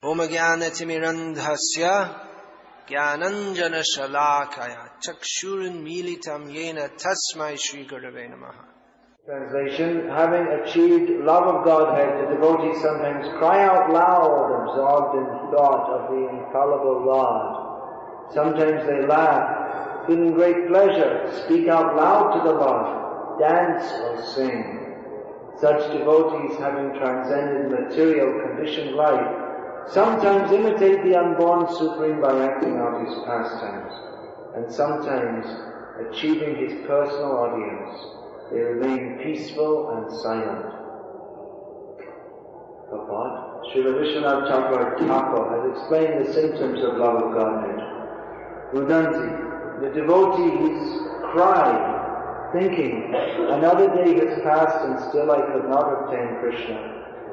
Om Jnanatimirandhasya Jnananjana Shalakaya Chakshurun Militam Yena Tasmai Shri Gurave Namaha. Translation: having achieved love of Godhead, the devotees sometimes cry out loud, absorbed in thought of the infallible Lord. Sometimes they laugh, feeling great pleasure, speak out loud to the Lord, dance or sing. Such devotees, having transcended material conditioned life, sometimes imitate the unborn Supreme by acting out his pastimes, and sometimes, achieving his personal audience, they remain peaceful and silent. Purport: Srila Vishwanath Thakur has explained the symptoms of love of Godhead. Rudanti, the devotees cry, thinking, another day has passed and still I could not obtain Krishna.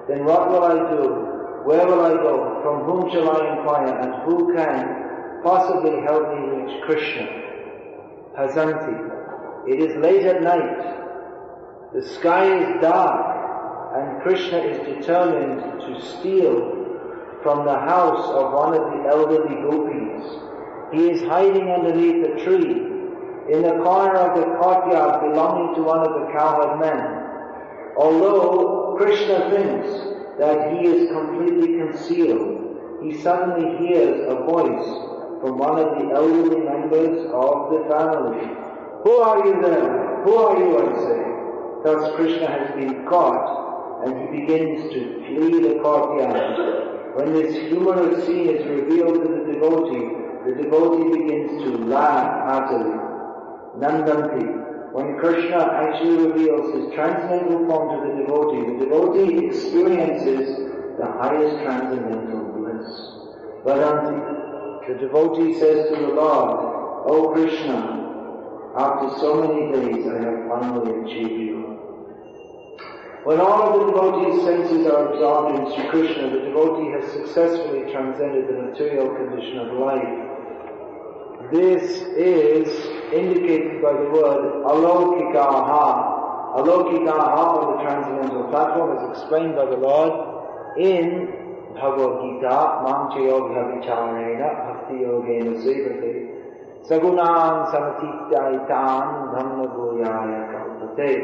Then what will I do? Where will I go? From whom shall I inquire? And who can possibly help me reach Krishna? Hazanti, it is late at night. The sky is dark, and Krishna is determined to steal from the house of one of the elderly gopis. He is hiding underneath a tree, in the corner of the courtyard belonging to one of the cowherd men. Although Krishna thinks that he is completely concealed, he suddenly hears a voice from one of the elderly members of the family. Who are you there? Who are you, I say? Thus Krishna has been caught, and he begins to flee the courtyard. When this humorous scene is revealed to the devotee begins to laugh heartily. Nandanti, when Krishna actually reveals his transcendental form to the devotee experiences the highest transcendental bliss. Vadanti, the devotee says to the Lord, O Krishna, after so many days I have finally achieved you. When all of the devotee's senses are absorbed in Sri Krishna, the devotee has successfully transcended the material condition of life. This is indicated by the word alokikaha. Alokikaha on the transcendental platform is explained by the Lord in Bhagavad Gita, Mam Chayogya Vicharena Bhakti Yogena Sevate Sagunam Samatitaitan Dhamma Goyaya Kalpate.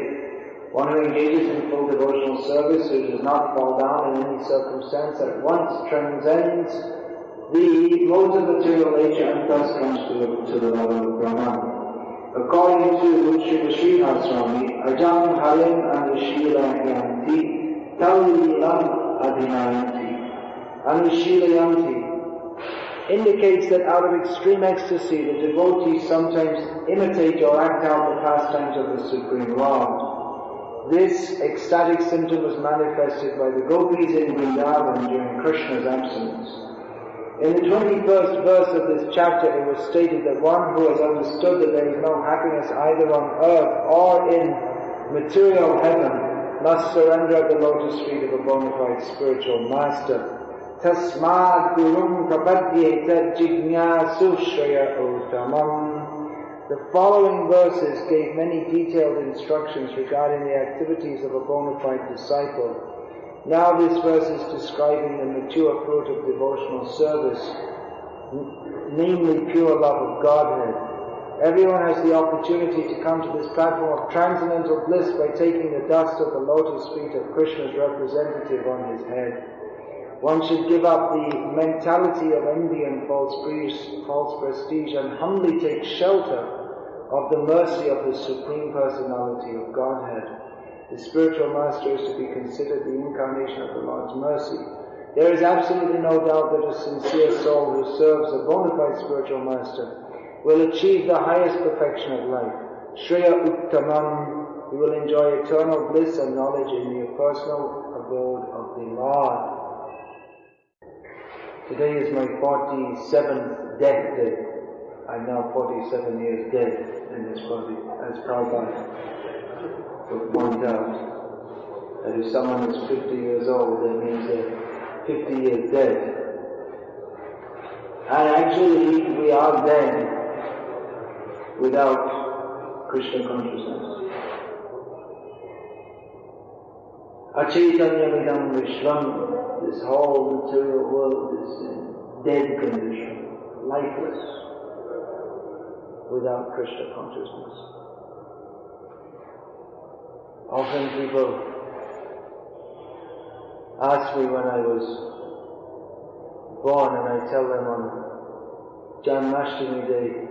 One who engages in full devotional service, who does not fall down in any circumstance, at once transcends the modes of material nature and thus comes to the level of Brahman. According to Srimad Swami, Ajam Harim Anushilayanti Talilam Adhinayanti. Anushilayanti indicates that out of extreme ecstasy, the devotees sometimes imitate or act out the pastimes of the Supreme Lord. This ecstatic symptom was manifested by the gopis in Vrindavan during Krishna's absence. In the 21st verse of this chapter, it was stated that one who has understood that there is no happiness either on earth or in material heaven must surrender at the lotus feet of a bona fide spiritual master. Tasmad gurum prapadyeta jignasu shraya uttamam. The following verses gave many detailed instructions regarding the activities of a bona fide disciple. Now this verse is describing the mature fruit of devotional service, namely pure love of Godhead. Everyone has the opportunity to come to this platform of transcendental bliss by taking the dust of the lotus feet of Krishna's representative on his head. One should give up the mentality of envy and false prestige and humbly take shelter of the mercy of the Supreme Personality of Godhead. The spiritual master is to be considered the incarnation of the Lord's mercy. There is absolutely no doubt that a sincere soul who serves a bona fide spiritual master will achieve the highest perfection of life. Shreya Uttamam, he will enjoy eternal bliss and knowledge in the personal abode of the Lord. Today is my 47th death day. I'm now 47 years dead in this body, as Prabhupada would point out. That if someone is 50 years old, that means they're 50 years dead. And actually, we are dead without Krishna consciousness. Achaitanya vidam vishvam, this whole material world is in dead condition, lifeless, without Krishna consciousness. Often people ask me when I was born, and I tell them on Janmashtami Day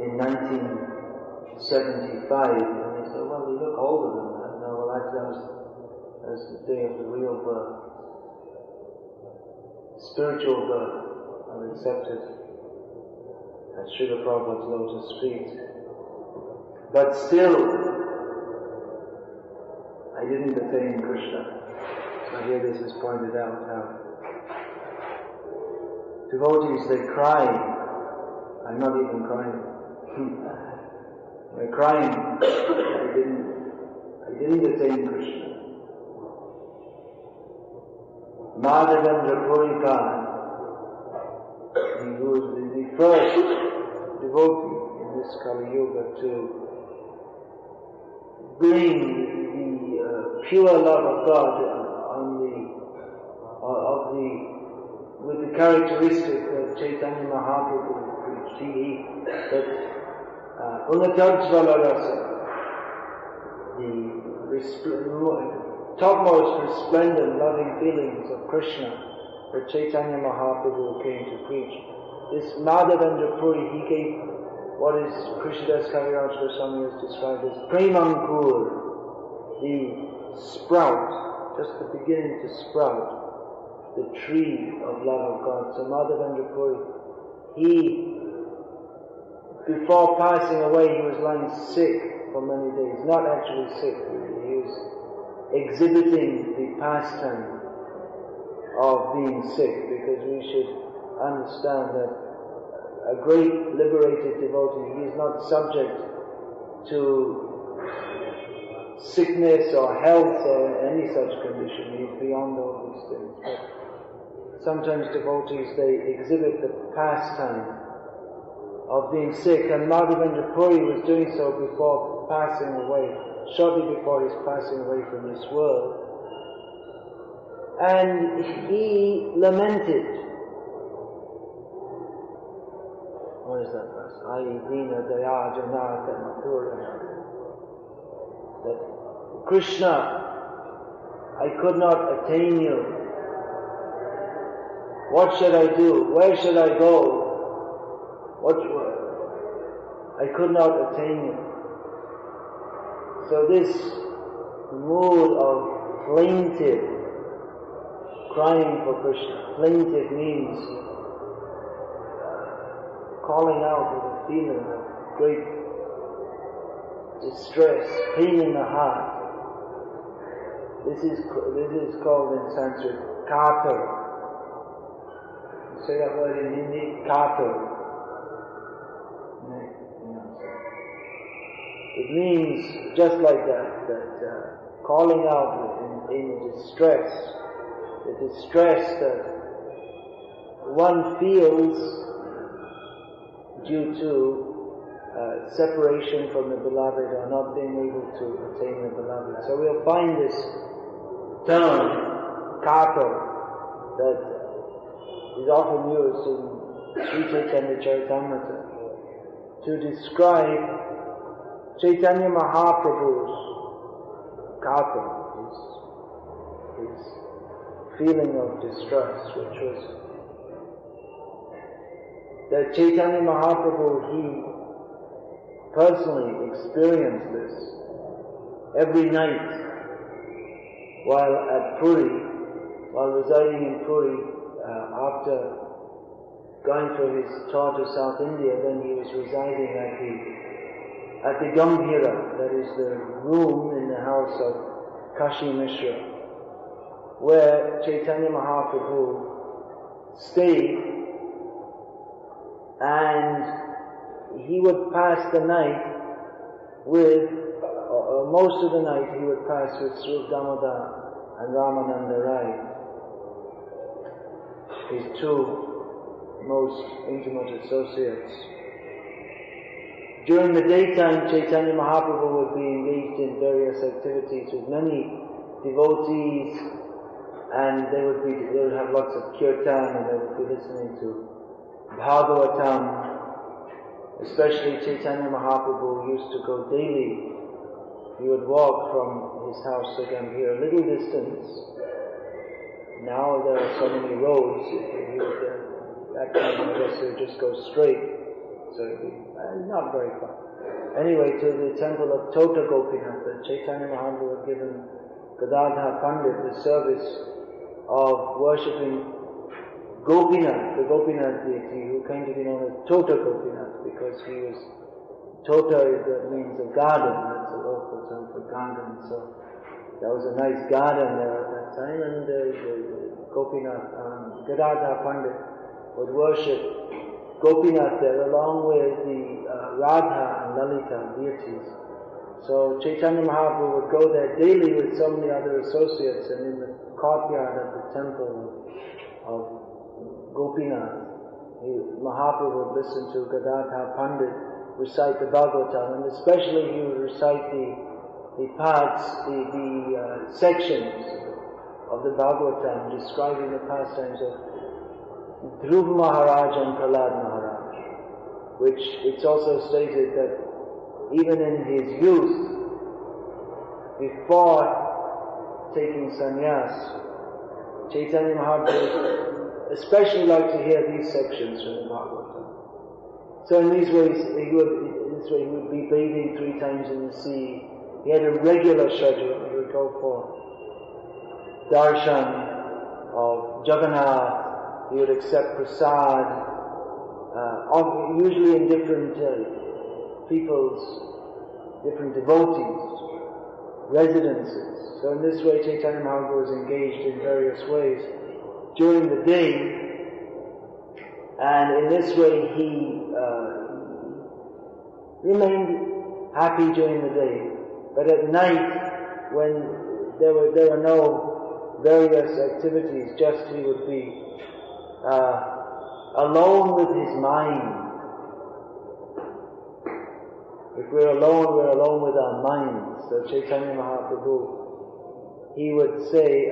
in 1975, and they say, well, you look older than that. No, well, that's the day of the real birth. Spiritual birth, I've accepted at Srila Prabhupada's lotus feet. But still, I didn't attain Krishna. So here this is pointed out how devotees, they cry. I'm not even crying. They're crying. I didn't attain Krishna. Madhavendra Purika, he was the first devotee in this Kali Yuga to bring the pure love of God with the characteristic that Chaitanya Mahaprabhu preached. That Unatajvala Rasa, the topmost resplendent loving feelings of Krishna that Chaitanya Mahaprabhu came to preach. This Madhavendra Puri, he gave what is Krishnadas Kaviraj Goswami has described as Premankur, the sprout, just the beginning to sprout, the tree of love of God. So Madhavendra Puri, he, before passing away, he was lying sick for many days. Not actually sick, he was exhibiting the pastime of being sick, because we should understand that a great liberated devotee, he is not subject to sickness or health or any such condition. He is beyond all these things. But sometimes devotees, they exhibit the pastime of being sick, and Madhavendra Puri was doing so before passing away, shortly before his passing away from this world. And he lamented. What is that verse? Aidina daya janata mathurana. That Krishna, I could not attain you. What should I do? Where should I go? I could not attain you. So this mood of plaintive crying for Krishna. Plaintive means calling out with a feeling of great distress, pain in the heart. This is called in Sanskrit katar. You say that word in Hindi, katar. It means just like that calling out in distress, the distress that one feels due to separation from the beloved or not being able to attain the beloved. So we'll find this term, kato, that is often used in Sri Chaitanya Charitamrita to describe Chaitanya Mahaprabhu's kato, his feeling of distress, which was that Chaitanya Mahaprabhu, he personally experienced this every night while at Puri, while residing in Puri, after going through his tour to South India. Then he was residing at the Gambhira, that is the room in the house of Kashi Mishra, where Chaitanya Mahaprabhu stayed, and he would pass the night with, most of the night he would pass with Sri Damodar and Ramananda Rai, his two most intimate associates. During the daytime, Chaitanya Mahaprabhu would be engaged in various activities with many devotees, and they would have lots of kirtan, and they would be listening to Bhagavatam. Especially Caitanya Mahaprabhu used to go daily. He would walk from his house to Gambhir a little distance. Now there are so many roads. He would, that time I guess he would just go straight. So it would be not very far. Anyway, to the temple of Tota Gopinath, Caitanya Mahaprabhu had given Gadadhar Pandit the service of worshipping Gopinath, the Gopinath deity, who came to be known as Tota Gopinath, because he was, Tota means a garden, that's a local term for garden, so there was a nice garden there at that time, and Gopinath, Gadadhar Pandit would worship Gopinath there along with the Radha and Lalita deities. So Caitanya Mahaprabhu would go there daily with so many other associates, and in the courtyard of the temple of Gopinath, Mahaprabhu would listen to Gadadhar Pandit recite the Bhagavatam, and especially he would recite the parts, the sections of the Bhagavatam describing the pastimes of Dhruv Maharaj and Prahlad Maharaj, which it's also stated that even in his youth, before taking sannyas, Caitanya Mahaprabhu especially liked to hear these sections from the Bhagavatam. So in these ways, he would be bathing 3 times in the sea. He had a regular schedule. He would go for darshan of Jagannath. He would accept prasad, usually in different different devotees' residences. So in this way, Caitanya Mahaprabhu was engaged in various ways during the day, and in this way he remained happy during the day. But at night, when there were no various activities, just he would be alone with his mind. If we're alone with our minds. So Caitanya Mahaprabhu, he would say,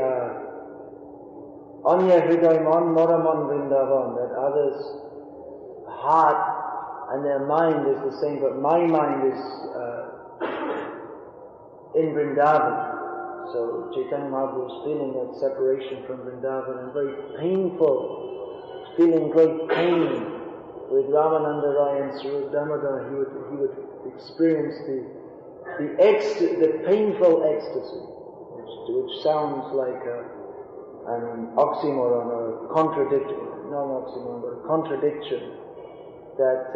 Anya Hriday Man Moraman Vrindavan, that others' heart and their mind is the same, but my mind is in Vrindavan. So Caitanya Mahaprabhu was feeling that separation from Vrindavan, and very painful, feeling great pain. With Ramananda Rai and Swarup Damodar, he would experience the painful ecstasy, which sounds like an oxymoron or a contradiction, not an oxymoron, but a contradiction. That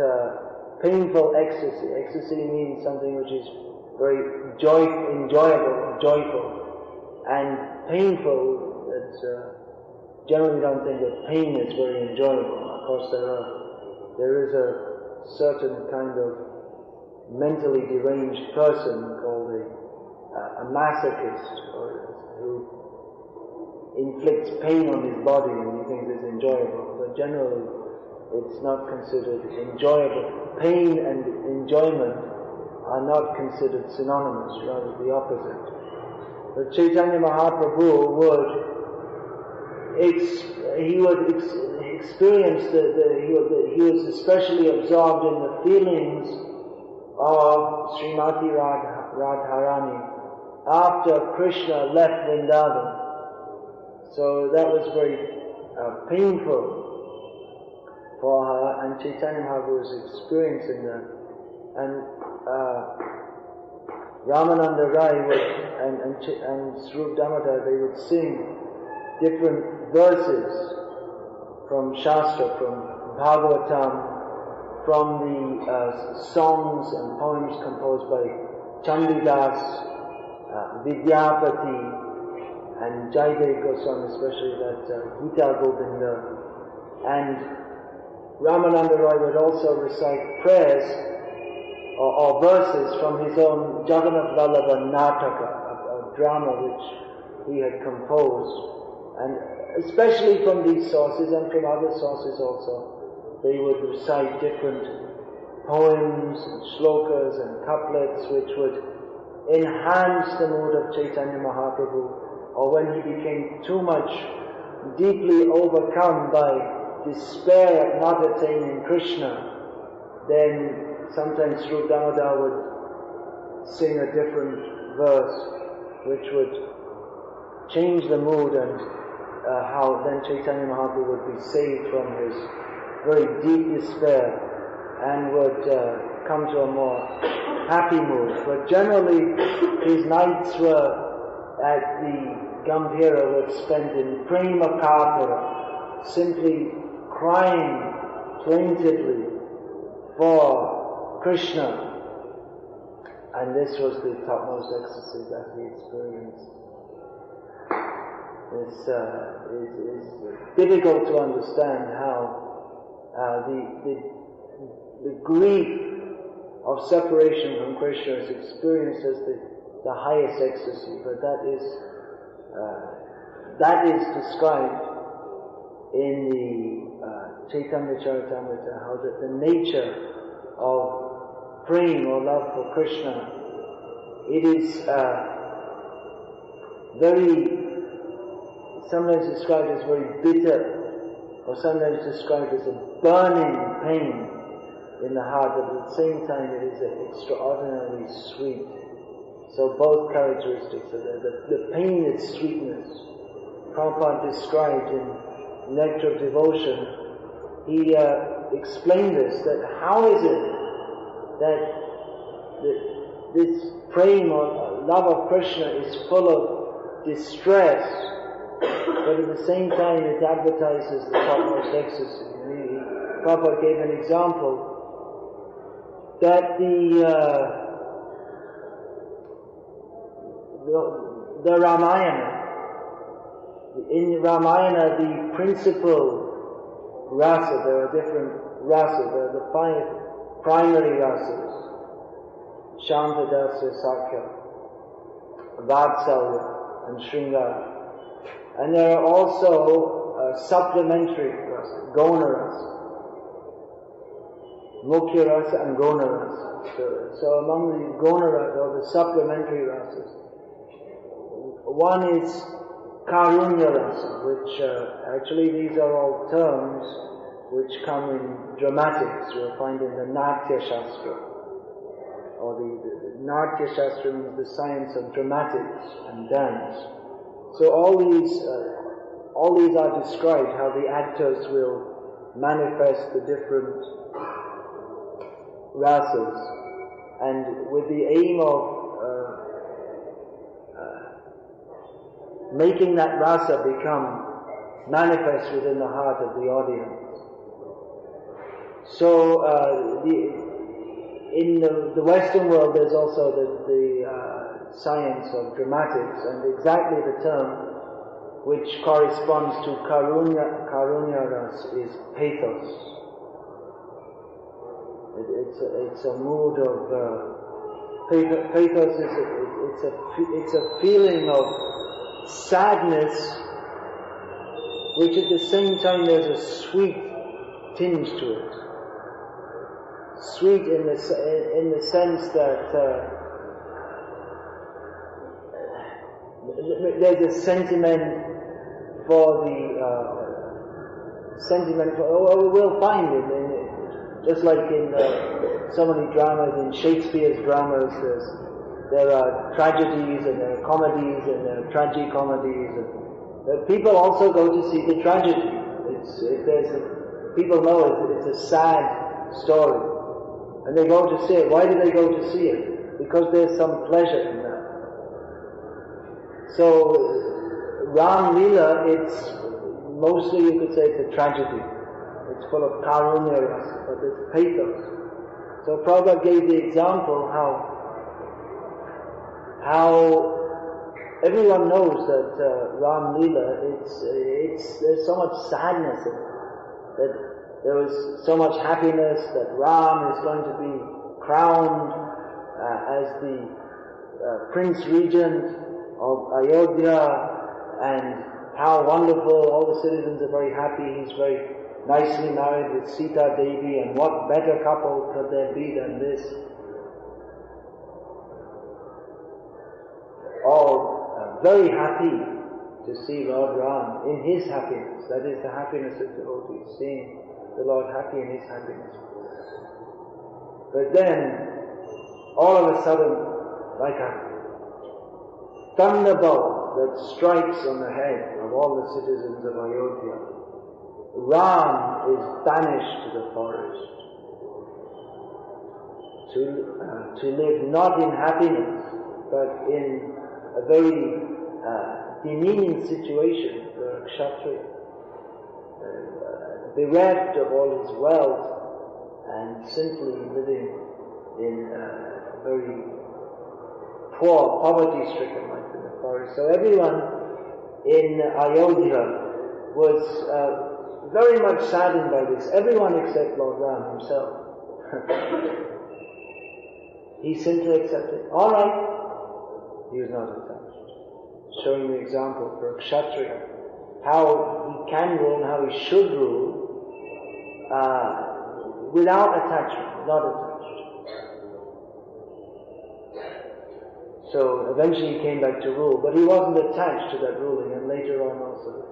painful ecstasy. Ecstasy means something which is very enjoyable, joyful, and painful. That's generally we don't think that pain is very enjoyable. Of course, there is a certain kind of mentally deranged person called a masochist, who inflicts pain on his body and he thinks it's enjoyable. But generally, it's not considered enjoyable. Pain and enjoyment are not considered synonymous, rather the opposite. But Caitanya Mahaprabhu he was especially absorbed in the feelings of Srimati Radharani after Krishna left Vrindavan. So that was very painful for her, and Caitanya Mahaprabhu was experiencing that. And Ramananda Rai and Swarup Damodar, they would sing different verses from Shastra, from Bhagavatam, from the songs and poems composed by Chandidas, Vidyapati, and Jaidev Goswami, especially that Gita Govinda. And Ramananda Rai would also recite prayers or verses from his own Jagannath Vallabha Nataka, a drama which he had composed. And especially from these sources and from other sources also, they would recite different poems and shlokas and couplets which would enhance the mood of Caitanya Mahaprabhu or when he became too much deeply overcome by despair at not attaining Krishna, then sometimes Sri Damodar would sing a different verse which would change the mood, and how then Caitanya Mahaprabhu would be saved from his very deep despair and would come to a more happy mood. But generally his nights were at the Gambhira were spent in prema karpura, simply crying plaintively for Krishna. And this was the topmost ecstasy that he experienced. It's difficult to understand how the grief of separation from Krishna is experienced as the highest ecstasy, but that is described in the Chaitanya Charitamrita, how that the nature of praying or love for Krishna, it is sometimes described as very bitter, or sometimes described as a burning pain in the heart, but at the same time it is extraordinarily sweet. So both characteristics are there. The pain is sweetness. Prabhupada described in Nectar of Devotion, he explained this, that how is it that this praying or love of Krishna is full of distress, but at the same time it advertises the topmost ecstasy. Prabhupada gave an example that the Ramayana, in Ramayana the principal rasa, there are different rasas, there are the 5 primary rasas: Shanta, Dasa, Sakya, Vatsalya and Shringara. And there are also supplementary rasa, Gona rasa, Mukhya rasa and Gona rasa. So among the Gona rasa, or the supplementary rasas, one is Karunya rasa, which actually these are all terms which come in dramatics. You'll find in the Natya Shastra, or the Natya Shastra means the science of dramatics and dance. So all these are described, how the actors will manifest the different rasas, and with the aim of making that rasa become manifest within the heart of the audience. So in the Western world there's also the science of dramatics, and exactly the term which corresponds to Karunya ras is pathos. It's a mood of pathos. It's a feeling of sadness, which at the same time there's a sweet tinge to it. Sweet in the sense that there's a sentiment for we'll find it just like in so many dramas, in Shakespeare's dramas, there are tragedies and there are comedies and there are tragicomedies, and people also go to see the tragedy. People know it's a sad story, and they go to see it. Why do they go to see it? Because there's some pleasure in that. So Ram Leela, it's mostly, you could say, it's a tragedy. It's full of karunya rasa, but it's pathos. So Prabhupada gave the example how everyone knows that Ram Leela, there's so much sadness in it, that there was so much happiness that Ram is going to be crowned as the Prince Regent of Ayodhya, and how wonderful, all the citizens are very happy, he's very nicely married with Sita Devi, and what better couple could there be than this? All very happy. to see Lord Ram in his happiness. That is the happiness of devotees, seeing the Lord happy in his happiness. But then, all of a sudden, like a thunderbolt that strikes on the head of all the citizens of Ayodhya, Ram is banished to the forest to live not in happiness, but in a very demeaning situation for a kshatriya, bereft of all his wealth and simply living in a very poor, poverty-stricken life in the forest. So everyone in Ayodhya was very much saddened by this. Everyone except Lord Ram himself. He simply accepted. All right. He was not attached. Showing the example for a kshatriya, how he can rule and how he should rule without attachment, not attached. So eventually he came back to rule, but he wasn't attached to that ruling, and later on also,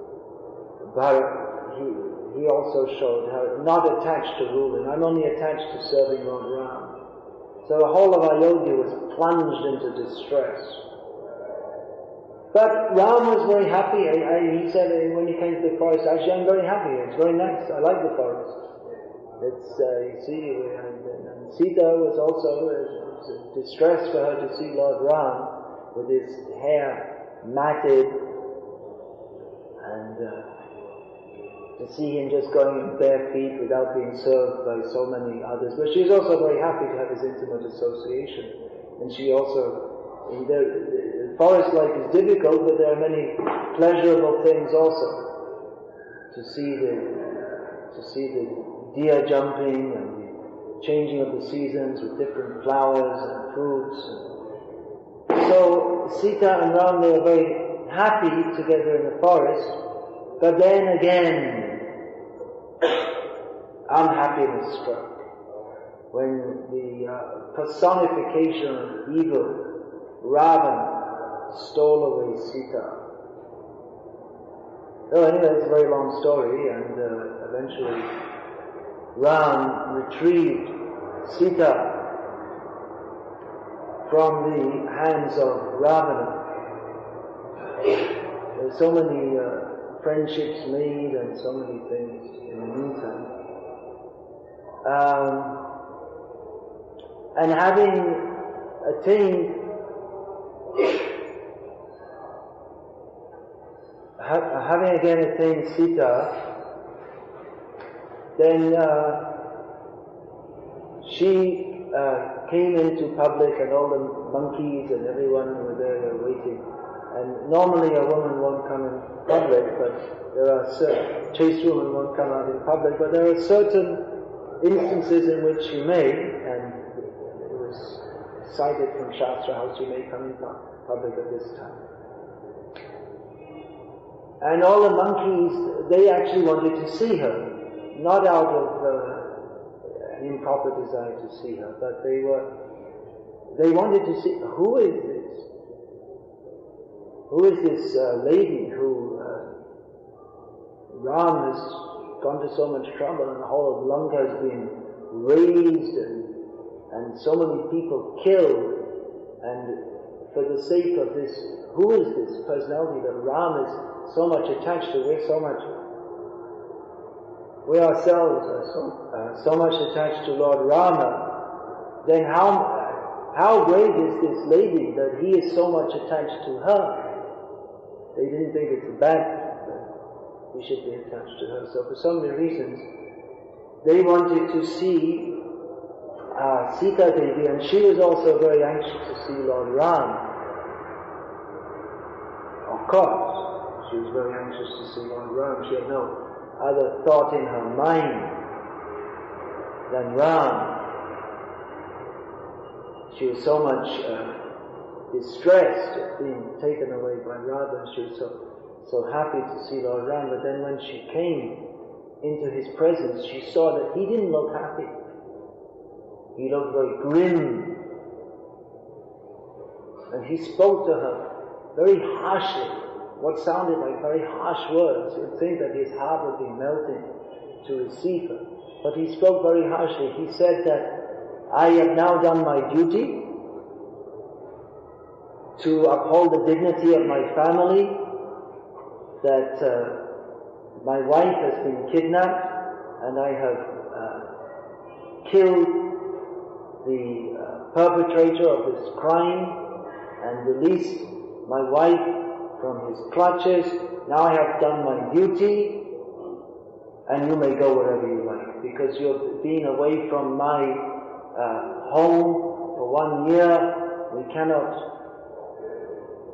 he also showed how not attached to ruling. I'm only attached to serving Lord Ram. So the whole of Ayodhya was plunged into distress. But Ram was very happy. He said when he came to the forest, actually I'm very happy. It's very nice. I like the forest. It's, you see, and Sita was also distressed for her to see Lord Ram with his hair matted and to see him just going in bare feet without being served by so many others. But she was also very happy to have his intimate association. And she also, the forest life is difficult, but there are many pleasurable things also. To see the deer jumping and the changing of the seasons with different flowers and fruits. So Sita and Ram, they were very happy together in the forest. But then again, unhappiness struck when the personification of evil, Ravana, stole away Sita. So anyway, it's a very long story, and eventually Ram retrieved Sita from the hands of Ravana. There's so many friendships made and so many things in the meantime. And having attained having again attained Sita, then she came into public, and all the monkeys and everyone were there waiting. And normally a woman won't come in public, but there are chaste women won't come out in public, but there are certain instances in which she may, and it was cited from Shastra how she may come in public at this time. And all the monkeys, they actually wanted to see her, not out of an improper desire to see her, but they wanted to see, who is this? Who is this lady who Ram has gone to so much trouble, and the whole of Lanka has been razed and so many people killed, and for the sake of this, who is this personality that Ram is so much attached to? We ourselves are so much attached to Lord Rama. Then how great is this lady that he is so much attached to her? They didn't think it's a bad thing that he should be attached to her. So for so many reasons, they wanted to see Sita Devi, and she was also very anxious to see Lord Ram. Of course, she was very anxious to see Lord Ram. She had no other thought in her mind than Ram. She was so much distressed at being taken away by Radha, and she was so happy to see Lord Ram. But then when she came into his presence, she saw that he didn't look happy. He looked very grim. And he spoke to her very harshly. what sounded like very harsh words. You'd think that his heart would be melting to receive her. But he spoke very harshly. He said that I have now done my duty to uphold the dignity of my family, that my wife has been kidnapped and I have killed the perpetrator of this crime and released my wife from his clutches. Now I have done my duty and you may go wherever you like, because you've been away from my home for 1 year. We cannot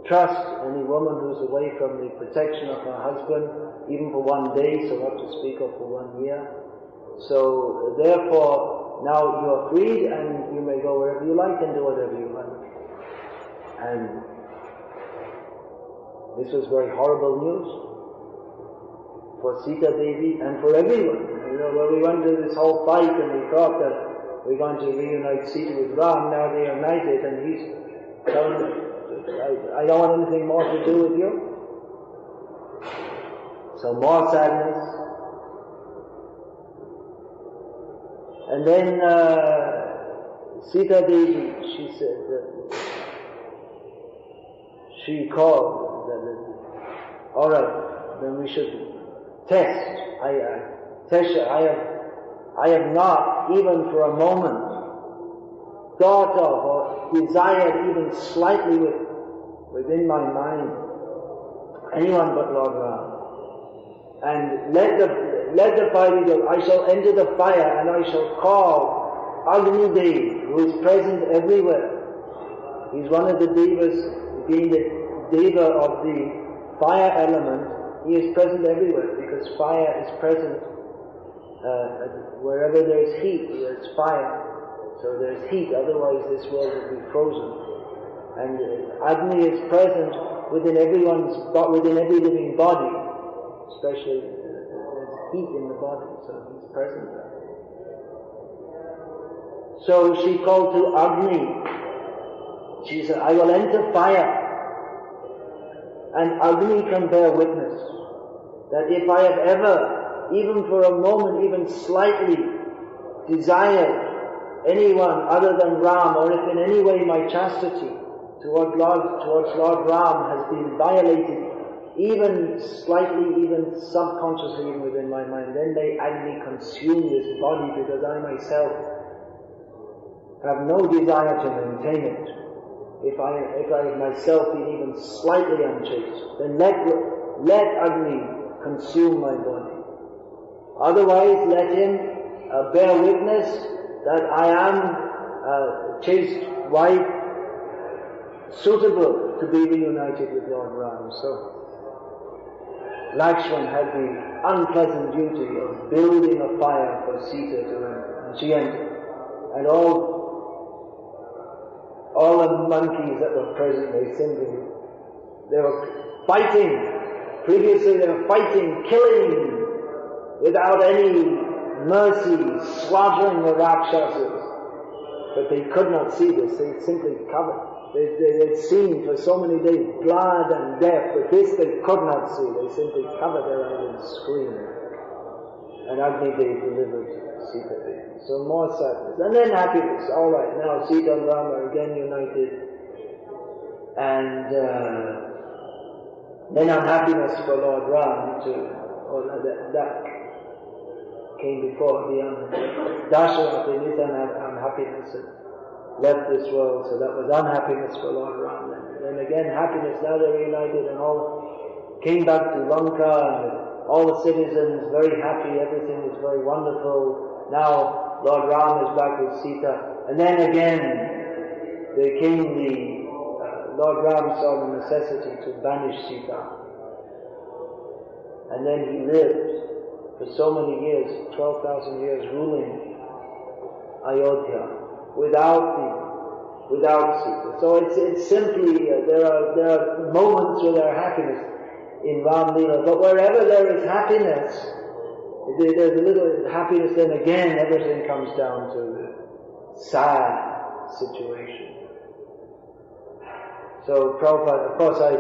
trust any woman who's away from the protection of her husband, even for 1 day, so what to speak of for 1 year. So therefore, now you are freed and you may go wherever you like and do whatever you like. And this was very horrible news for Sita Devi and for everyone. You know, when we went to this whole fight and we thought that we're going to reunite Sita with Ram, now they are united and he's telling them, I don't want anything more to do with you. So more sadness. And then Sita Devi, she said that she called that, all right, then we should test. I have not even for a moment thought of or desired even slightly within my mind anyone but Lord Ram. And let the fire be go. I shall enter the fire and I shall call Agni Dev, who is present everywhere. He's one of the devas, being the deva of the fire element. He is present everywhere because fire is present wherever there is heat, there is fire. So there is heat, otherwise this world would be frozen. And Agni is present within every living body, especially there's heat in the body, so he's present there. So she called to Agni. She said, I will enter fire. And Agni can bear witness that if I have ever, even for a moment, even slightly desired anyone other than Ram, or if in any way my chastity towards Lord Ram has been violated, even slightly, even subconsciously, even within my mind, then may Agni consume this body, because I myself have no desire to maintain it. If I myself been even slightly unchaste, then let Agni consume my body. Otherwise, let him bear witness that I am a chaste wife, suitable to be reunited with Lord Ram. So Lakshman had the unpleasant duty of building a fire for Sita to enter, and she entered. And all the monkeys that were present, they were fighting. Previously they were fighting, killing, without any mercy, slaughtering the Rakshasas. But they could not see this, they simply covered. They had seen for so many days blood and death, but this they could not see. They simply covered their eyes and screamed. And Agni Dev delivered Sita Devi. So more sadness. And then happiness. All right, now Sita and Ram are again united. And then unhappiness for Lord Ram that came before the Dasharatha in his unhappiness and left this world. So that was unhappiness for Lord Ram. And then again happiness. Now they're reunited and all came back to Lanka and all the citizens very happy, everything is very wonderful. Now Lord Ram is back with Sita. And then again there came Lord Ram saw the necessity to banish Sita. And then he lived for so many years, 12,000 years, ruling Ayodhya without Sita. So it's simply, there are moments where there are happiness in Ram Leela, but wherever there is happiness, there's a little happiness, then again everything comes down to the sad situation. So Prabhupada, of course I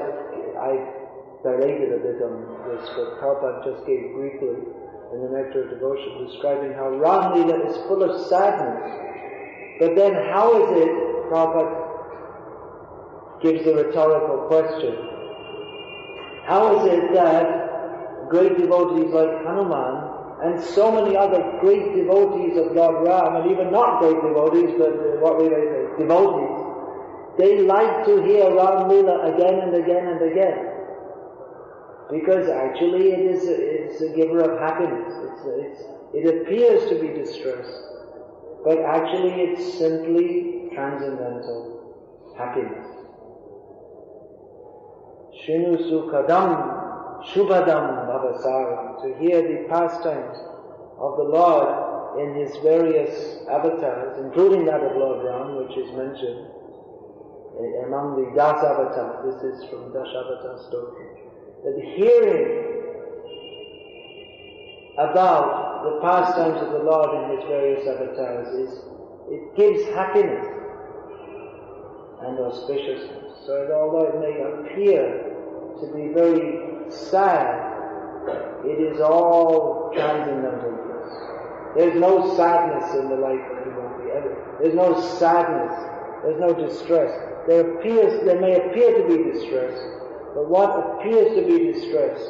dilated a bit on this, but Prabhupada just gave briefly in the Nectar of Devotion, describing how Ram Leela is full of sadness. But then how is it, Prabhupada gives the rhetorical question, how is it that great devotees like Hanuman and so many other great devotees of Lord Ram, and even not great devotees, but what we may say, devotees, they like to hear Ram Leela again and again and again? Because actually it's a giver of happiness. It appears to be distress, but actually it's simply transcendental happiness. Shrinu Sukhadam Shubhadam Bhavasaram. To hear the pastimes of the Lord in His various avatars, including that of Lord Ram, which is mentioned among the Das avatars. This is from Dash Avatar story. That hearing about the pastimes of the Lord in His various avatars it gives happiness and auspiciousness. So although it may appear to be very sad, it is all transcendental bliss. There's no sadness in the life of the devotee. There's no sadness. There's no distress. There may appear to be distress, but what appears to be distress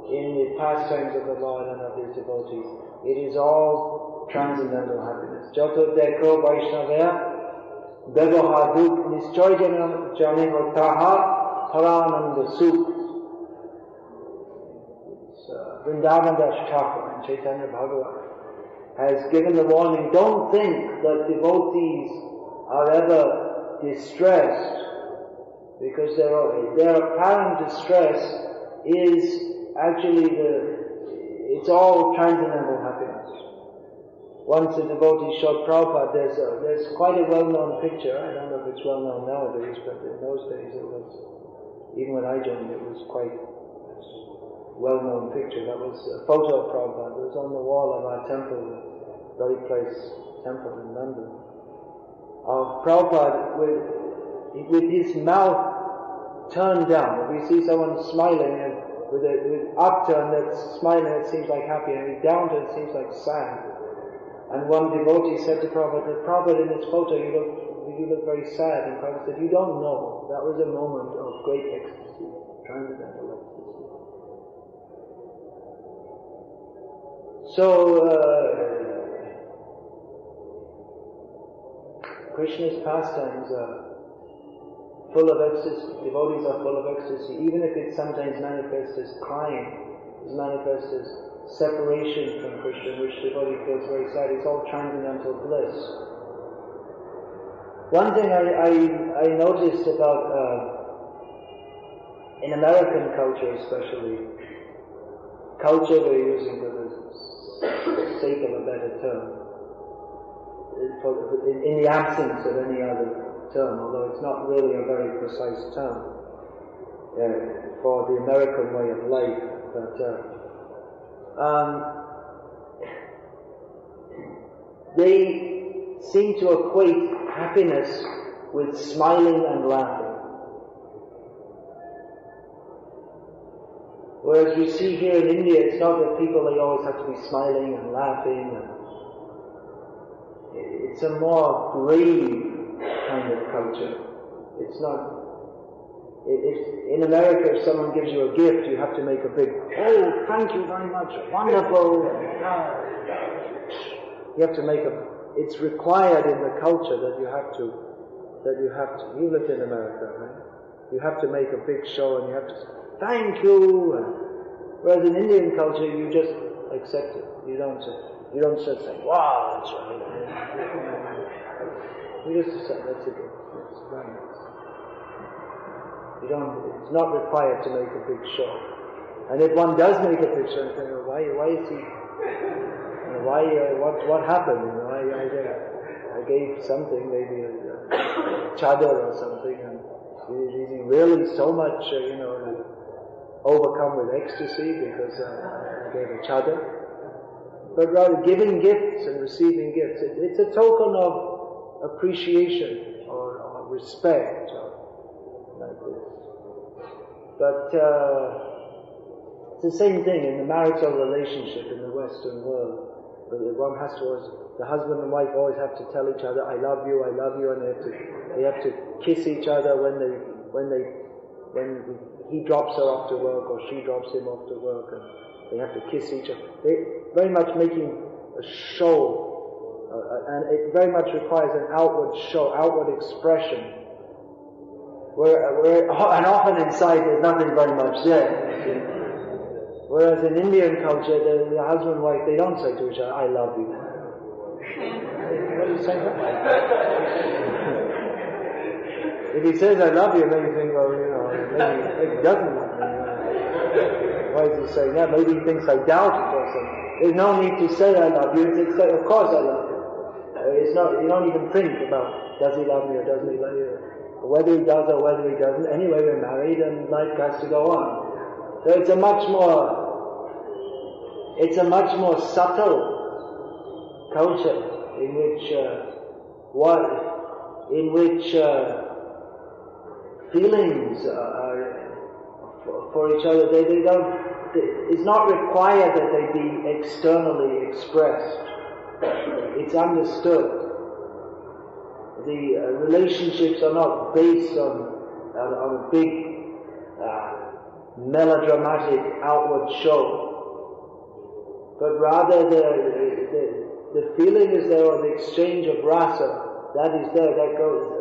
in the pastimes of the Lord and of His devotees, it is all transcendental happiness. Jato dekho Vaishnavaya Bevohaduk Nischoy Janehotaha Parananda Suk. Vrindavan Das Thakur in Chaitanya Bhagavatam has given the warning, don't think that devotees are ever distressed, because their apparent distress is actually it's all transcendental happiness. Once a devotee showed Prabhupada, there's quite a well-known picture. I don't know if it's well-known nowadays, but in those days it was, even when I joined, it was quite well-known picture. That was a photo of Prabhupada. It was on the wall of our temple, the very place temple in London, of Prabhupada with his mouth turned down. If we see someone smiling and with upturn that's smiling, it seems like happy, and downturn it seems like sad. And one devotee said to Prabhupada, Prabhupada, in this photo you look very sad. And Prabhupada said, you don't know, that was a moment of great ecstasy, transcendental ecstasy. So, Krishna's pastimes are full of ecstasy. Devotees are full of ecstasy, even if it sometimes manifests as crying, is manifest as separation from Krishna, which the devotee feels very sad. It's all transcendental bliss. One thing I noticed about in American culture especially, culture we're using for the sake of a better term, in the absence of any other term, although it's not really a very precise term for the American way of life, but they seem to equate happiness with smiling and laughing. Whereas we see here in India, it's not that people, they always have to be smiling and laughing. It's a more grave kind of culture. It's not... in America, if someone gives you a gift, you have to make a big, oh, thank you very much, wonderful. You have to make it's required in the culture that you have to, you lived in America, right? You have to make a big show and you have to say, thank you. Whereas in Indian culture, you just accept it. You don't just say, wow, that's right. You just accept, that's it. It's very nice. It's not required to make a big show. And if one does make a big show, you say, well, why is he, what happened? I gave something, maybe a chadar or something, and is he really so much, overcome with ecstasy because I gave a chadar? But rather giving gifts and receiving gifts, it's a token of appreciation or respect, or like this. But It's the same thing in the marital relationship in the Western world. One has to always, the husband and wife always have to tell each other, I love you, and they have to kiss each other when he drops her off to work or she drops him off to work, and they have to kiss each other. They're very much making a show, and it very much requires an outward show, outward expression. And often inside there's nothing very much there. Whereas in Indian culture, the husband and wife, they don't say to each other, I love you. What do you say? If he says, I love you, then you think, well, maybe he doesn't love me. Why is he saying that? Maybe he thinks I doubt it or something. There's no need to say I love you. It's say, of course I love you. You don't even think about, does he love me or doesn't he love you? Whether he does or whether he doesn't. Anyway, we're married and life has to go on. So it's a much more subtle culture in which feelings are for each other. They don't. It's not required that they be externally expressed. It's understood. The relationships are not based on a big melodramatic outward show, but rather the feeling is there, or the exchange of rasa that is there.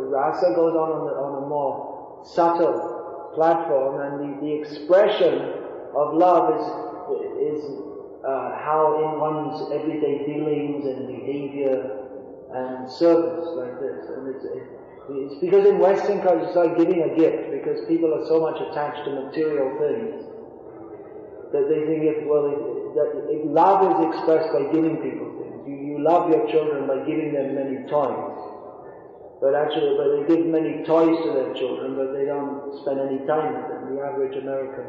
Rasa goes on a more subtle platform, and the expression of love is how in one's everyday dealings and behavior and service like this. And it's because in Western culture it's like giving a gift, because people are so much attached to material things that they think if love is expressed by giving people things. You love your children by giving them many toys, but they give many toys to their children, but they don't spend any time with them. The average American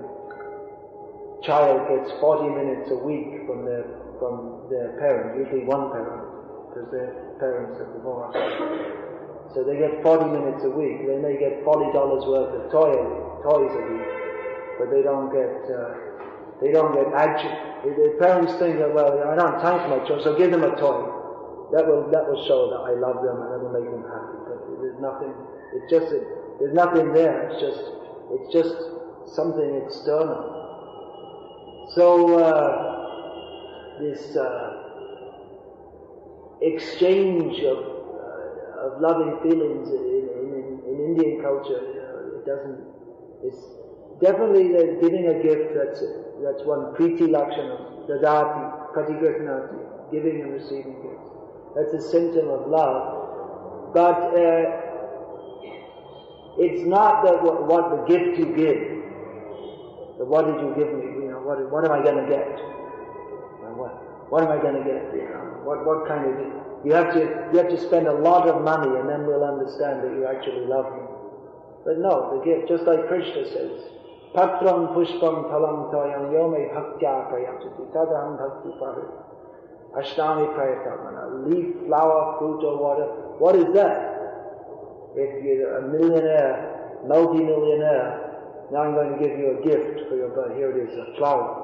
child gets 40 minutes a week from their parent, usually one parent, because their parents are divorced. So they get 40 minutes a week. They may get $40 worth of toys a week, but they don't get action. The parents think that, well, I don't have time for my children, so give them a toy. That will show that I love them and that will make them happy. But there's nothing. There's nothing there. It's just something external. So this exchange of loving feelings in Indian culture, it's definitely giving a gift. That's one priti lakshana, dadati, pratigrihnati, giving and receiving gifts. That's a symptom of love, but it's not that what the gift you give. But what did you give me? What am I going to get? What am I going to get? What kind of gift? You have to spend a lot of money, and then we'll understand that you actually love me. But no, the gift, just like Krishna says, Patram pushpam phalam toyam yome bhaktya prayachati tadaham bhakti parit ashtami prayatamana. Leaf, flower, fruit or water. What is that? If you're a millionaire, multi-millionaire, now I'm going to give you a gift for your birthday. Here it is, a flower.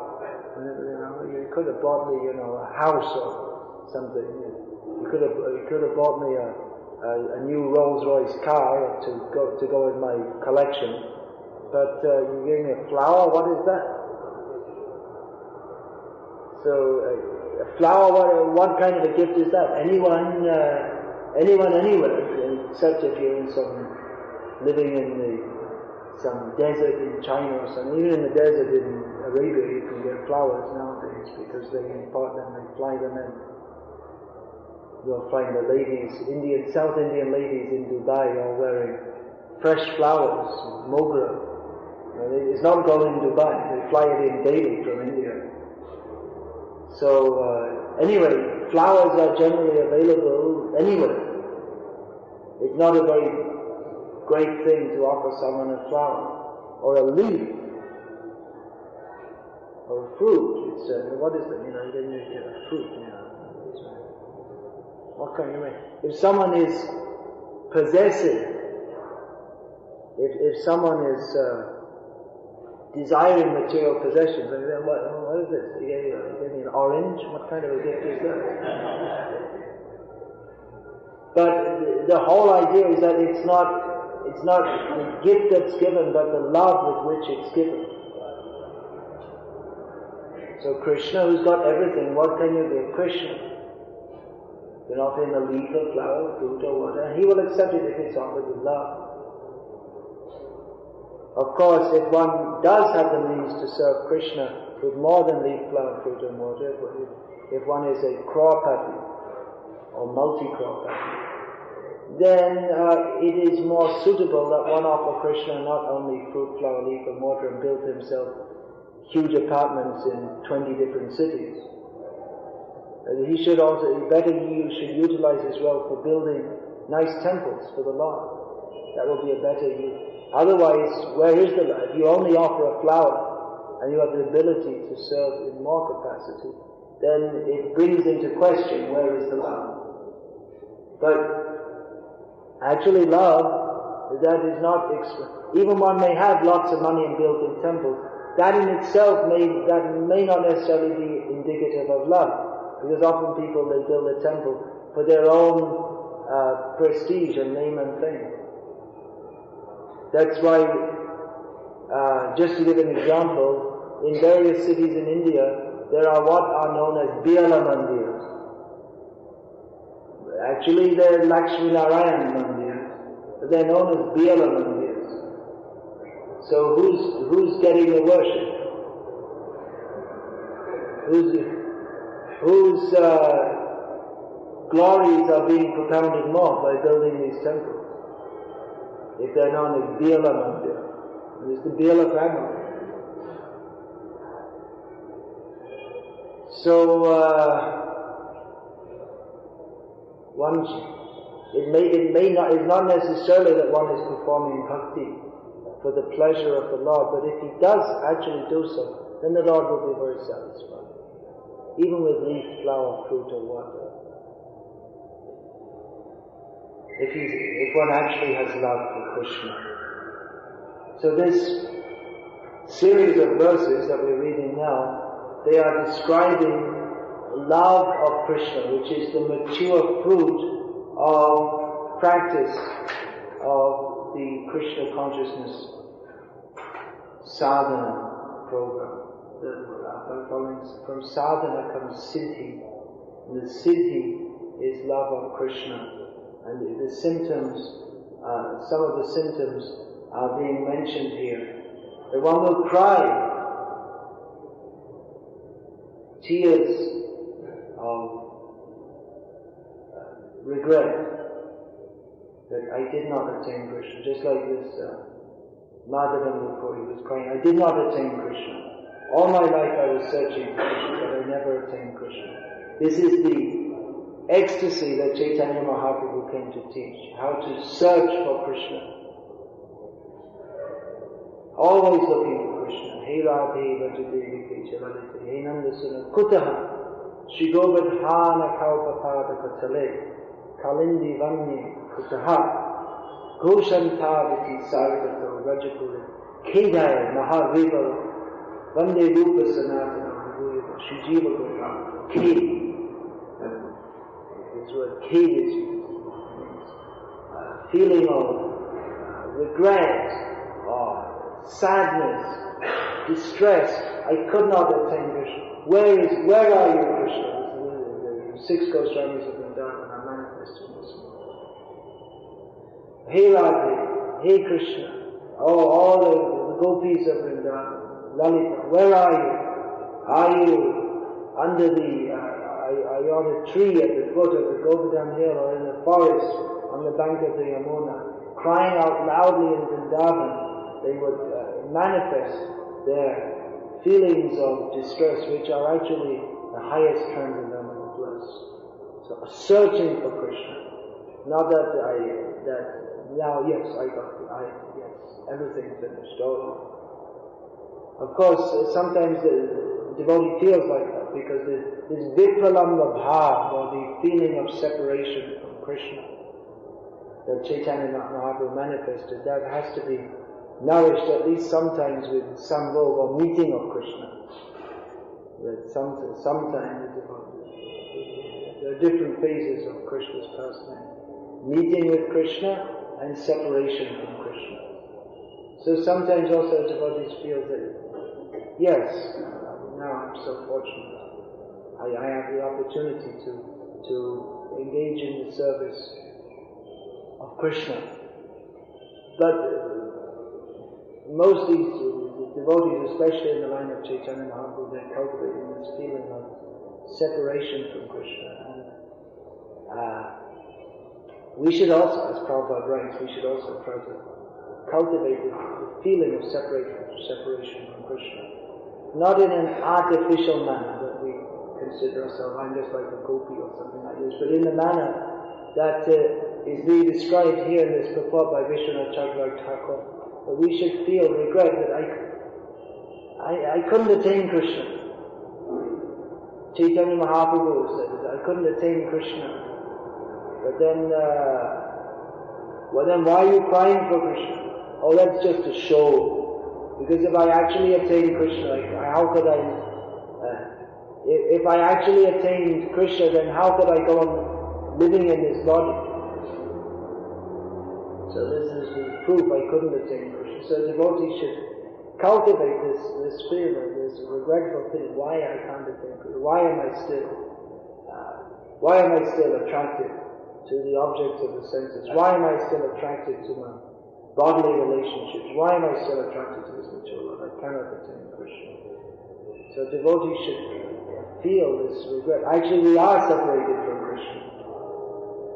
You could have bought me, a house or something. You could have bought me a new Rolls-Royce car to go with my collection. But you gave me a flower. What is that? So a flower. What kind of a gift is that? Anyone anywhere, except if you're living in some desert in China or something. Even in the desert in Arabia, you can get flowers nowadays because they import them, they fly them in. You'll find the ladies, South Indian ladies in Dubai, all wearing fresh flowers, mogra. It's not grown in Dubai; they fly it in daily from India. So anyway, flowers are generally available anywhere. It's not a very great thing to offer someone a flower or a leaf or a fruit. It's what is it? You give me a fruit. What can you make? If someone is possessive, if someone is desiring material possessions. And then, what is this? You gave me an orange? What kind of a gift is that? But the whole idea is that it's not the gift that's given, but the love with which it's given. So Krishna, who's got everything, what can you give Krishna? You can offer him a leaf, a flower, fruit or water, and he will accept it if it's offered with love. Of course, if one does have the means to serve Krishna with more than leaf, flower, fruit and water, if one is a crorepati or multi-crorepati, then it is more suitable that one offer Krishna not only fruit, flower, leaf and water and build himself huge apartments in 20 different cities. He should utilize his wealth for building nice temples for the Lord. That will be a better use. Otherwise, where is the love? If you only offer a flower and you have the ability to serve in more capacity, then it brings into question where is the love. But actually love, that is not, even one may have lots of money and build in temples, that in itself may not necessarily be indicative of love, because often people, they build a temple for their own prestige and name and fame. That's why, just to give an example, in various cities in India, there are what are known as Biala Mandirs. Actually, they're Lakshmi Narayan Mandirs, but they're known as Biala Mandirs. So who's getting the worship? Whose glories are being propounded more by building these temples? If they're known as Biala Mandir. It's the Biala family. So, it's not necessarily that one is performing bhakti for the pleasure of the Lord, but if he does actually do so, then the Lord will be very satisfied. Even with leaf, flower, fruit or water. If one actually has love for Krishna. So this series of verses that we're reading now, they are describing love of Krishna, which is the mature fruit of practice of the Krishna consciousness sadhana program. From sadhana comes siddhi, and the siddhi is love of Krishna. And the symptoms, some of the symptoms are being mentioned here. That one will cry tears of regret that I did not attain Krishna. Just like this Madhavan before he was crying, I did not attain Krishna. All my life I was searching for Krishna, but I never attained Krishna. This is the ecstasy that Caitanya Mahaprabhu came to teach, how to search for Krishna. Always looking for Krishna. Hey Radhe Vajadevi Chalalite, Hey Nandasuna Kutaha, Shigobadhana Kaupapada Katale, Kalindi Vanye Kutaha, Goshantaviti Sarvato Rajapuri, Kedaya Mahavibala, Vande Rupa Sanatana Shijiva Gopal, K. This word kid is feeling of regret, or sadness, distress. I could not attain Krishna. Where are you, Krishna? The 6 Goswamis of Vrindavan are manifesting this. Hey Radhe, Hey Krishna, all the gopis of Vrindavan, Lalita, where are you? Are you under are you on a tree at the foot of the Govardhan hill, or in the forest on the bank of the Yamuna, crying out loudly in Vrindavan? They would manifest their feelings of distress, which are actually the highest transcendental bliss. So searching for Krishna. Not that yes, everything's finished. Of course, sometimes the devotee feels like that, because this vipralamba bhav, or the feeling of separation from Krishna, that Caitanya Mahaprabhu manifested, that has to be nourished at least sometimes with Sambhog or meeting of Krishna. That sometimes there are different phases of Krishna's pastime. Meeting with Krishna and separation from Krishna. So sometimes also devotees feel that, yes, now I'm so fortunate. I have the opportunity to engage in the service of Krishna. But most of these devotees, especially in the line of Caitanya Mahaprabhu, they're cultivating this feeling of separation from Krishna. And we should also, as Prabhupada writes, we should also try to cultivate the feeling of separation from Krishna. Not in an artificial manner that we consider ourselves, I'm just like a gopi or something like this, but in a manner that is being described here in this purport by Vishwanath Chakravarti Thakur, that we should feel regret that I couldn't attain Krishna. Chaitanya Mahaprabhu said that I couldn't attain Krishna. But then, why are you crying for Krishna? Oh, that's just a show. Because if I actually attain Krishna, how could I? If I actually attained Krishna, then how could I go on living in this body? So this is the proof I couldn't attain Krishna. So devotees should cultivate this feeling, this regretful feeling. Why I can't attain Krishna? Why am I still attracted to the objects of the senses? Why am I still attracted to my bodily relationships? Why am I still attracted to this material world? I cannot attain Krishna. So devotees should feel this regret. Actually, we are separated from Krishna.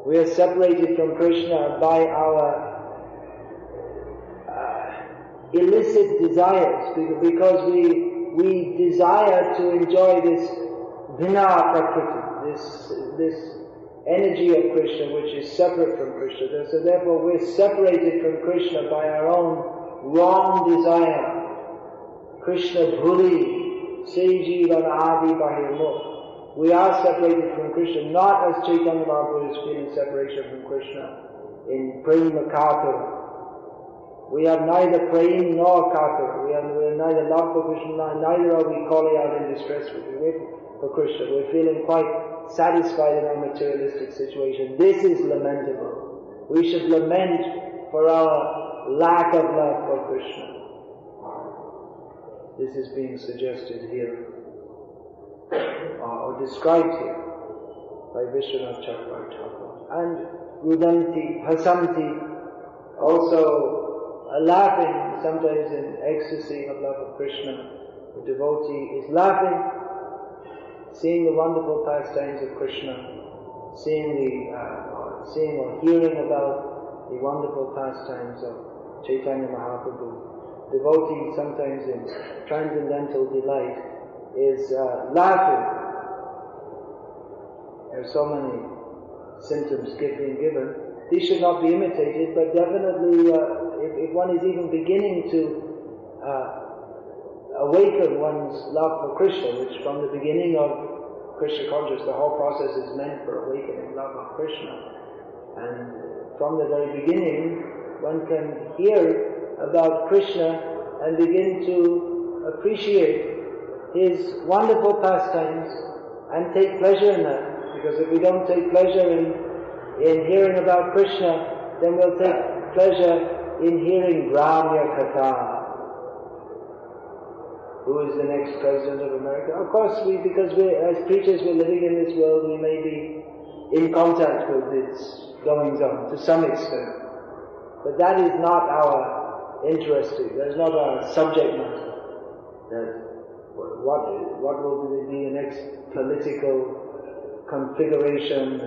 We are separated from Krishna by our illicit desires, because we desire to enjoy this vina prakriti, this energy of Krishna which is separate from Krishna. So therefore we're separated from Krishna by our own wrong desire. Krishna bhuli, sejivan adi bahirmukh. We are separated from Krishna, not as Chaitanya Mahaprabhu is feeling separation from Krishna in prema katura. We have neither praying nor katura. We have neither love for Krishna, neither are we calling out in distress for Krishna. We're feeling quite satisfied in our materialistic situation. This is lamentable. We should lament for our lack of love for Krishna. This is being suggested here, or described here, by Vishwanath Chakravarti Thakur. And Rudanti, Hasanti, also laughing, sometimes in ecstasy of love of Krishna. The devotee is laughing, seeing the wonderful pastimes of Krishna, seeing or hearing about the wonderful pastimes of Chaitanya Mahaprabhu. Devotee, sometimes in transcendental delight, is laughing. There are so many symptoms being given. These should not be imitated, but definitely, if one is even beginning to awaken one's love for Krishna, which from the beginning of Krishna consciousness, the whole process is meant for awakening love of Krishna. And from the very beginning, one can hear about Krishna and begin to appreciate his wonderful pastimes and take pleasure in that. Because if we don't take pleasure in hearing about Krishna, then we'll take pleasure in hearing Ramya Katha. Who is the next president of America? Of course, because as preachers, we're living in this world, we may be in contact with its goings on to some extent. But that is not our interest. That is not our subject matter. That what will be the next political configuration?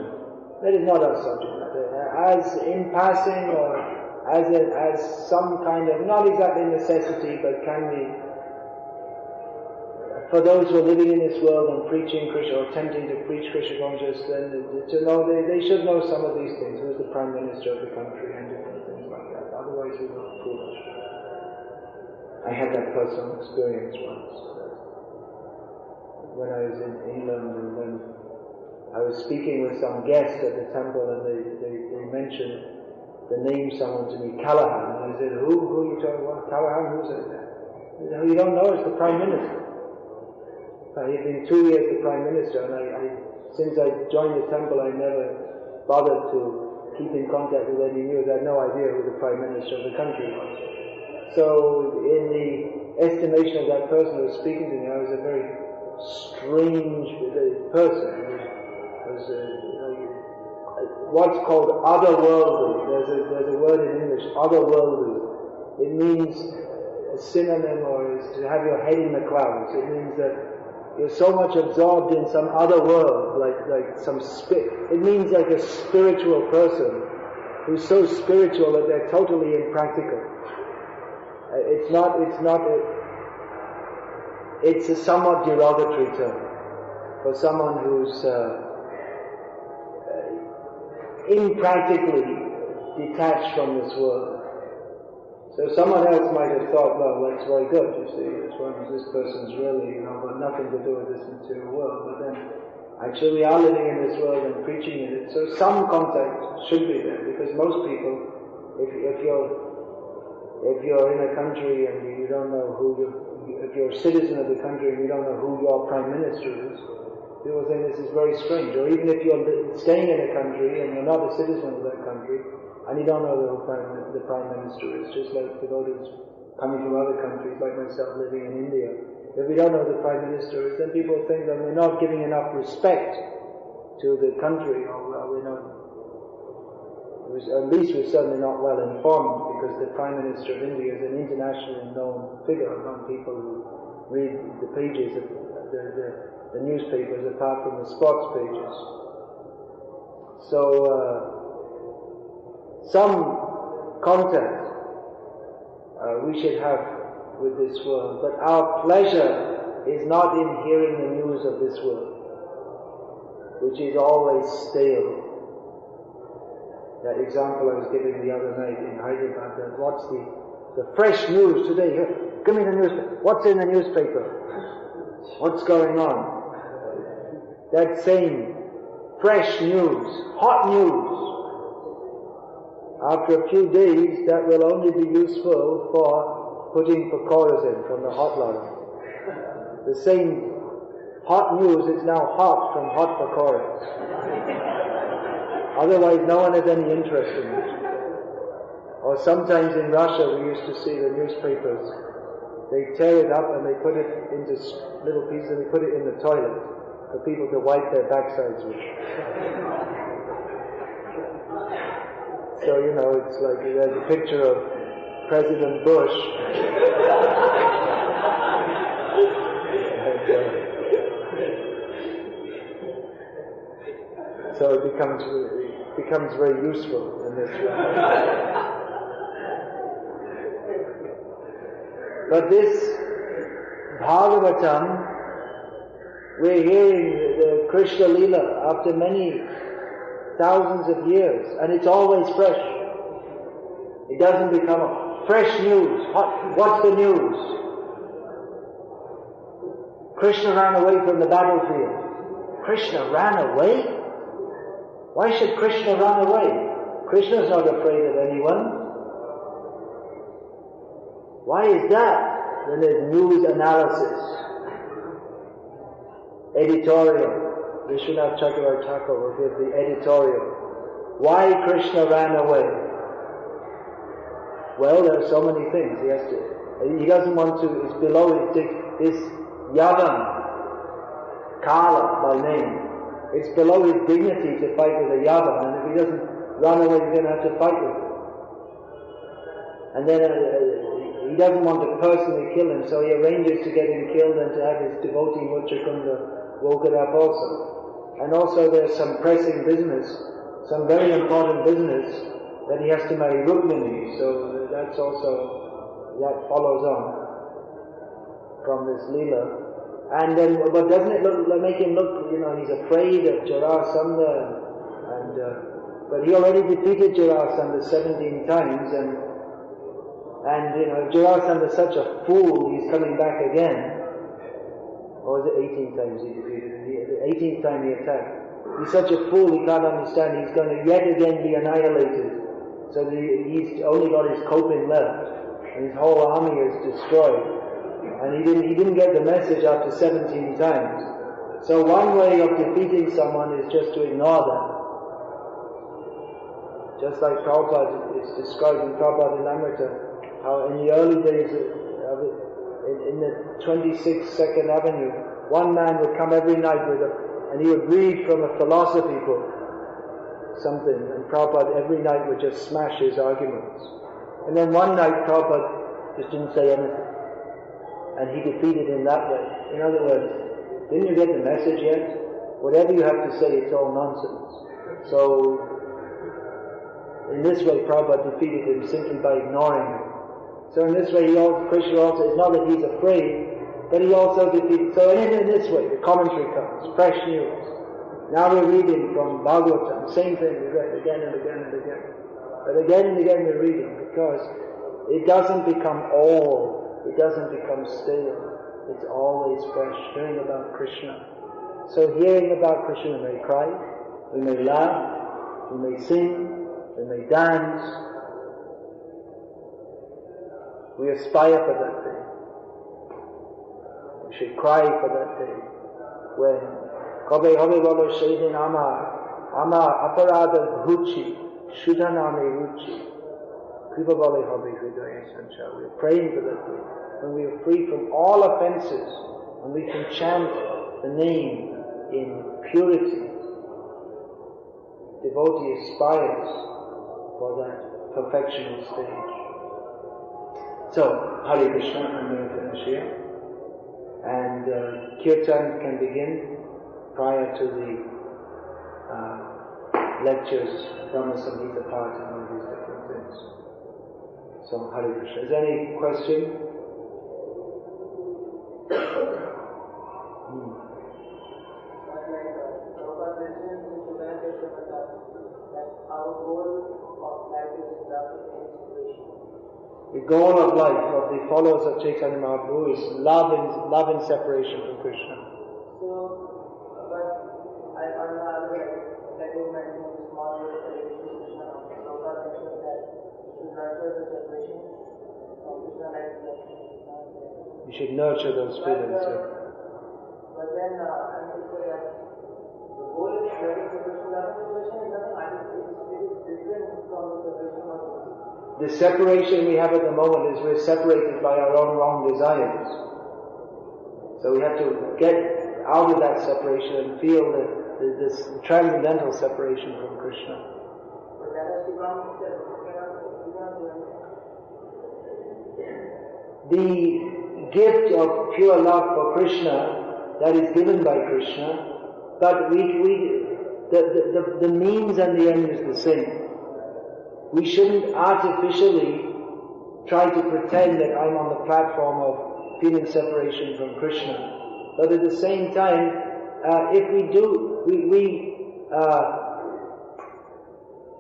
That is not our subject matter. As in passing, or as some kind of, not exactly necessity, but can be, for those who are living in this world and preaching Krishna, or attempting to preach Krishna consciousness, then to know, they should know some of these things. Who's the Prime Minister of the country and different things like that. Otherwise we look foolish. I had that personal experience once. When I was in England, and then I was speaking with some guest at the temple, and they mentioned to name someone to me, Callahan. And I said, who are you talking about? Callahan? Who's that? He said, you don't know, it's the Prime Minister. He'd been 2 years the Prime Minister, and since I joined the temple, I never bothered to keep in contact with any news. I had no idea who the Prime Minister of the country was. So, in the estimation of that person who was speaking to me, I was a very strange person. What's called otherworldly. There's a word in English, otherworldly. It means a synonym, or is to have your head in the clouds. It means that you're so much absorbed in some other world, like some it means like a spiritual person who's so spiritual that they're totally impractical. It's a somewhat derogatory term for someone who's impractically detached from this world. So someone else might have thought, well, that's very good, you see, as long as this person's really, got nothing to do with this material world, but then actually we are living in this world and preaching in it, so some contact should be there, because most people, if you're in a country and you don't know if you're a citizen of the country and you don't know who your Prime Minister is, people think this is very strange. Or even if you're staying in a country and you're not a citizen of that country, and you don't know who the Prime Minister is, just like devotees coming from other countries, like myself living in India. If we don't know who the Prime Minister is, then people think that we're not giving enough respect to the country, or we're not, at least we're certainly not well informed, because the Prime Minister of India is an internationally known figure among people who read the pages of the newspapers, apart from the sports pages. So, some contact we should have with this world, but our pleasure is not in hearing the news of this world, which is always stale. That example I was giving the other night in Hyderabad, that what's the fresh news today? Here, give me the newspaper. What's in the newspaper? What's going on? That same fresh news, hot news, after a few days, that will only be useful for putting pakoras in from the hotline. The same hot news is now hot from hot pakoras. Otherwise, no one has any interest in it. Or sometimes in Russia, we used to see the newspapers. They tear it up and they put it into little pieces and they put it in the toilet for people to wipe their backsides with. So, it's like there's a picture of President Bush. So it becomes very useful in this way. But this Bhagavatam, we're hearing the Krishna Leela after many thousands of years, and it's always fresh. It doesn't become fresh news. What's the news? Krishna ran away from the battlefield. Krishna ran away? Why should Krishna run away? Krishna's not afraid of anyone. Why is that? Then there's news analysis, editorial. Vishwanath Chakravarti Thakur will give the editorial. Why Krishna ran away? Well, there are so many things. He doesn't want to, it's below his Yavan, Kala by name. It's below his dignity to fight with a Yavan, and if he doesn't run away, he's going to have to fight with him. And then he doesn't want to personally kill him, so he arranges to get him killed and to have his devotee Muchakunda woken up also. And also there's some pressing business, some very important business, that he has to marry Rukmini, so that follows on from this Leela. And then, but doesn't it make him look, he's afraid of Jarasandha, but he already defeated Jarasandha 17 times, and if Jarasandha is such a fool, he's coming back again. Or was it 18 times he defeated him? The 18th time he attacked. He's such a fool, he can't understand. He's going to yet again be annihilated. So So he's only got his coping left, and his whole army is destroyed. And he didn't get the message after 17 times. So one way of defeating someone is just to ignore them. Just like Prabhupada is described in Prabhupada Lamrita, how in the early days in the 26th 2nd Avenue, one man would come every night and he would read from a philosophy book, something, and Prabhupada every night would just smash his arguments. And then one night Prabhupada just didn't say anything. And he defeated him that way. In other words, didn't you get the message yet? Whatever you have to say, it's all nonsense. So, in this way Prabhupada defeated him simply by ignoring him. So in this way, Krishna also, it's not that he's afraid, but he also defeated. So in this way, the commentary comes, fresh news. Now we're reading from Bhagavatam, same thing we read again and again and again. But again and again we're reading, because it doesn't become old, it doesn't become stale, it's always fresh, hearing about Krishna. So hearing about Krishna, we may cry, we may laugh, we may sing, we may dance. We aspire for that day. We should cry for that day. When Kabe Habe Bolo Shaydin Ama Aparada Bhuchi Shuddhaname Ruchi Kripa Bale Habe Hridaya Sancha. We are praying for that day. When we are free from all offenses and we can chant the name in purity. Devotee aspires for that perfectional stage. So, Hare Krishna, I'm going to finish here. And Kirtan can begin prior to the lectures, Brahma Samhita part and all these different things. So, Hare Krishna. Is there any question? Our goal of life is love and inspiration. The goal of life of the followers of Caitanya Mahaprabhu is love and separation from Krishna. So, but on the other hand, like you mentioned, the small separation from Krishna, Prabhupada mentioned that you should nurture the separation from Krishna like that. You should nurture those feelings. But then, I'm just saying that the goal is nurture separation. Love and separation is nothing. It is different from the separation of Krishna. The separation we have at the moment is we're separated by our own wrong desires. So we have to get out of that separation and feel this transcendental separation from Krishna. But that has to come itself. The gift of pure love for Krishna, that is given by Krishna, but the means and the end is the same. We shouldn't artificially try to pretend that I'm on the platform of feeling separation from Krishna. But at the same time, if we do,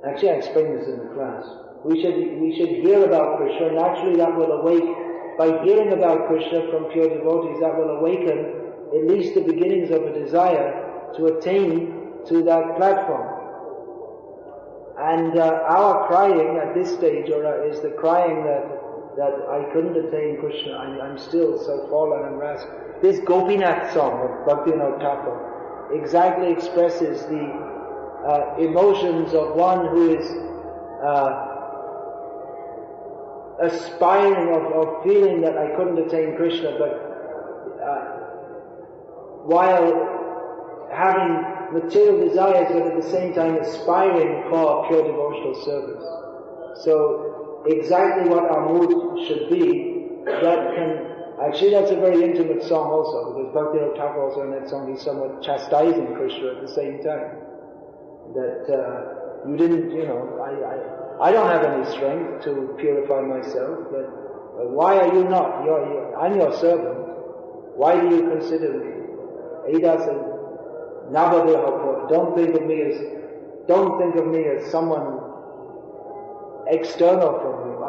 actually I explained this in the class. We should hear about Krishna, and actually that will awake, by hearing about Krishna from pure devotees, that will awaken at least the beginnings of a desire to attain to that platform. And our crying at this stage is the crying that I couldn't attain Krishna. I'm still so fallen and rasped. This Gopinath song of Bhaktivinoda Thakur exactly expresses the emotions of one who is aspiring of feeling that I couldn't attain Krishna, but while having material desires, but at the same time aspiring for pure devotional service. So exactly what our mood should be, that's a very intimate song also, because Bhaktivinoda Thakur also in that song, he's somewhat chastising Krishna at the same time. That you didn't, I don't have any strength to purify myself, but why are you not? I'm your servant. Why do you consider me? Ada said, don't think of me as someone external from you.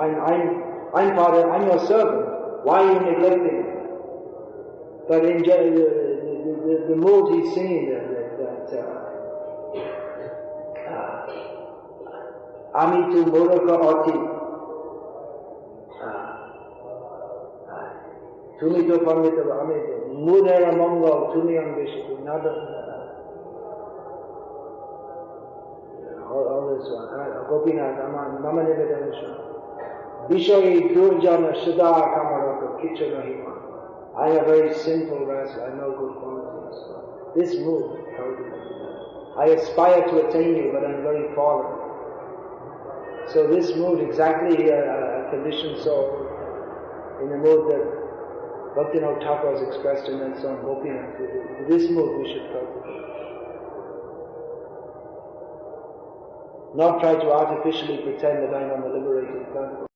I'm your servant. Why are you neglecting me? But in the mood he's singing there, Ami tu muraka oti. Tumi to pandita ami mudera mongol tumi ambishitu nada. All this one. Gopinath aman mama nivedana. Vishoyi durjana shada kamaraka kichana hima. I am a very sinful rascal, I have no good qualities. This mood, I aspire to attain you, but I am very fallen. So this mood, exactly a conditioned soul, in the mood that Bhaktivinoda Thakur has expressed in that song, Gopinath, this mood we should cultivate. Not try to artificially pretend that I am on the liberated platform.